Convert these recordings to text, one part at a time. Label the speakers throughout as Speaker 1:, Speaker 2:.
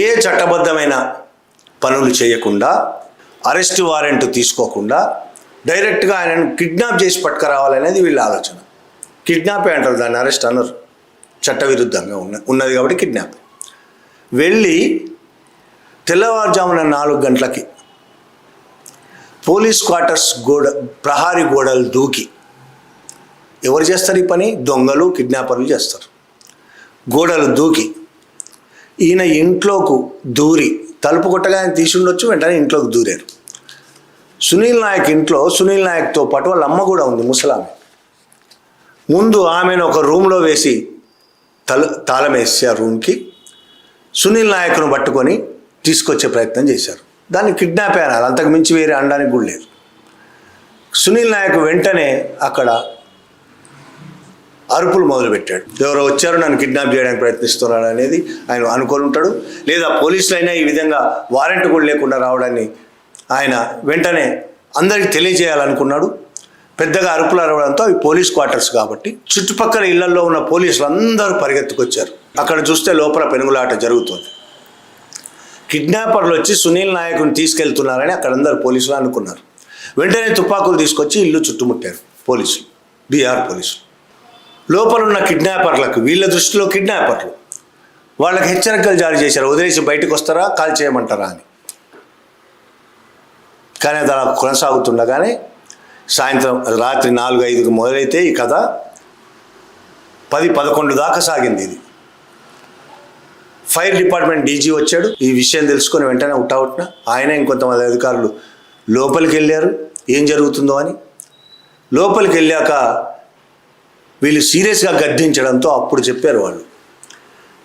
Speaker 1: ఏ చట్టబద్ధమైన పనులు చేయకుండా అరెస్ట్ వారెంట్ తీసుకోకుండా డైరెక్ట్గా ఆయనను కిడ్నాప్ చేసి పట్టుకురావాలనేది వీళ్ళ ఆలోచన. కిడ్నాపే అంటారు దాన్ని, అరెస్ట్ అన్నారు. చట్టవిరుద్ధంగా ఉన్నది కాబట్టి కిడ్నాప్. వెళ్ళి తెల్లవారుజామున 4 గంటలకి పోలీస్ క్వార్టర్స్ ప్రహారీ గోడలు దూకి, ఎవరు చేస్తారు ఈ పని? దొంగలు, కిడ్నాపర్లు చేస్తారు. గోడలు దూకి ఈయన ఇంట్లోకి దూరి, తలుపు కొట్టగా ఆయన తీసి ఉండొచ్చు, వెంటనే ఇంట్లోకి దూరారు. సునీల్ నాయక్ ఇంట్లో సునీల్ నాయక్తో పాటు వాళ్ళ అమ్మ కూడా ఉంది, ముసలామె. ముందు ఆమెను ఒక రూమ్లో వేసి తాళం వేసి ఆ రూమ్కి సునీల్ నాయక్ను పట్టుకొని తీసుకొచ్చే ప్రయత్నం చేశారు. దాన్ని కిడ్నాప్ అన్నారు, అంతకు మించి వేరే అనడానికి కూడా లేదు. సునీల్ నాయక్ వెంటనే అక్కడ అరుపులు మొదలుపెట్టాడు. ఎవరో వచ్చారు, నన్ను కిడ్నాప్ చేయడానికి ప్రయత్నిస్తున్నాడు అనేది ఆయన అనుకొని ఉంటాడు. లేదా పోలీసులైనా ఈ విధంగా వారెంట్ కూడా లేకుండా రావడాన్ని ఆయన వెంటనే అందరికీ తెలియజేయాలనుకున్నాడు. పెద్దగా అరుపులు అరవడంతో అవి పోలీస్ క్వార్టర్స్ కాబట్టి చుట్టుపక్కల ఇళ్లలో ఉన్న పోలీసులు అందరూ పరిగెత్తుకొచ్చారు. అక్కడ చూస్తే లోపల పెనుగులాట జరుగుతుంది. కిడ్నాపర్లు వచ్చి సునీల్ నాయకుని తీసుకెళ్తున్నారని అక్కడ అందరు పోలీసులు అనుకున్నారు. వెంటనే తుపాకులు తీసుకొచ్చి ఇల్లు చుట్టుముట్టారు పోలీసులు, బీహార్ పోలీసులు. లోపల ఉన్న కిడ్నాపర్లకు, వీళ్ళ దృష్టిలో కిడ్నాపర్లు, వాళ్ళకి హెచ్చరికలు జారీ చేశారు, వదిలేసి బయటకు వస్తారా, కాల్ చేయమంటారా అని. కానీ అది అలా కొనసాగుతుండగానే సాయంత్రం రాత్రి 4-5కు మొదలైతే ఈ కథ 10-11 దాకా సాగింది. ఇది ఫైర్ డిపార్ట్మెంట్ డీజీ వచ్చాడు. ఈ విషయం తెలుసుకొని వెంటనే ఉట్టావుట్న ఆయన ఇంకొంతమంది అధికారులు లోపలికి వెళ్ళారు, ఏం జరుగుతుందో అని. లోపలికి వెళ్ళాక వీళ్ళు సీరియస్గా గద్దించడంతో అప్పుడు చెప్పారు వాళ్ళు,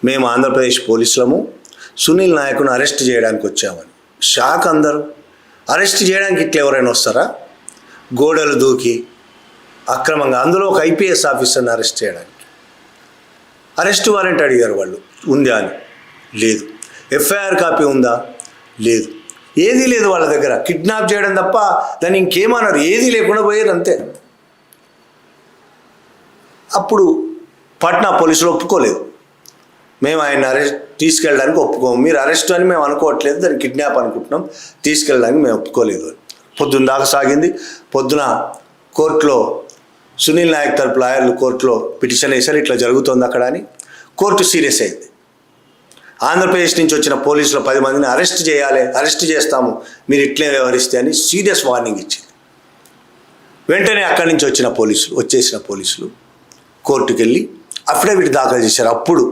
Speaker 1: మేము ఆంధ్రప్రదేశ్ పోలీసులము, సునీల్ నాయకును అరెస్ట్ చేయడానికి వచ్చామని. షాక్ అందరూ. అరెస్ట్ చేయడానికి ఇట్లా ఎవరైనా వస్తారా? గోడలు దూకి అక్రమంగా, అందులో ఒక ఐపీఎస్ ఆఫీసర్ని అరెస్ట్ చేయడానికి. అరెస్ట్ వారెంట్ అడిగారు వాళ్ళు, ఉందా అని. లేదు. ఎఫ్ఐఆర్ కాపీ ఉందా? లేదు. ఏదీ లేదు వాళ్ళ దగ్గర. కిడ్నాప్ చేయడం తప్ప దాన్ని ఇంకేమన్నారు, ఏదీ లేకుండా పోయారు అంతే. అప్పుడు పట్నా పోలీసులు ఒప్పుకోలేదు, మేము ఆయన అరెస్ట్ తీసుకెళ్ళడానికి ఒప్పుకోము, మీరు అరెస్ట్ అని మేము అనుకోవట్లేదు, దాన్ని కిడ్నాప్ అనుకుంటున్నాం, తీసుకెళ్ళడానికి మేము ఒప్పుకోలేదు అని. పొద్దున్న దాకా సాగింది. పొద్దున కోర్టులో సునీల్ నాయక్ తరపు లాయర్లు కోర్టులో పిటిషన్ వేశారు, ఇట్లా జరుగుతోంది అక్కడ అని. కోర్టు సీరియస్ అయింది. ఆంధ్రప్రదేశ్ నుంచి వచ్చిన పోలీసులు 10 మందిని అరెస్ట్ చేయాలి, అరెస్ట్ చేస్తాము మీరు ఇట్లే వ్యవహరిస్తే అని సీరియస్ వార్నింగ్ ఇచ్చింది. వెంటనే అక్కడి నుంచి వచ్చేసిన పోలీసులు కోర్టుకు వెళ్ళి అఫిడవిట్ దాఖలు చేశారు. అప్పుడు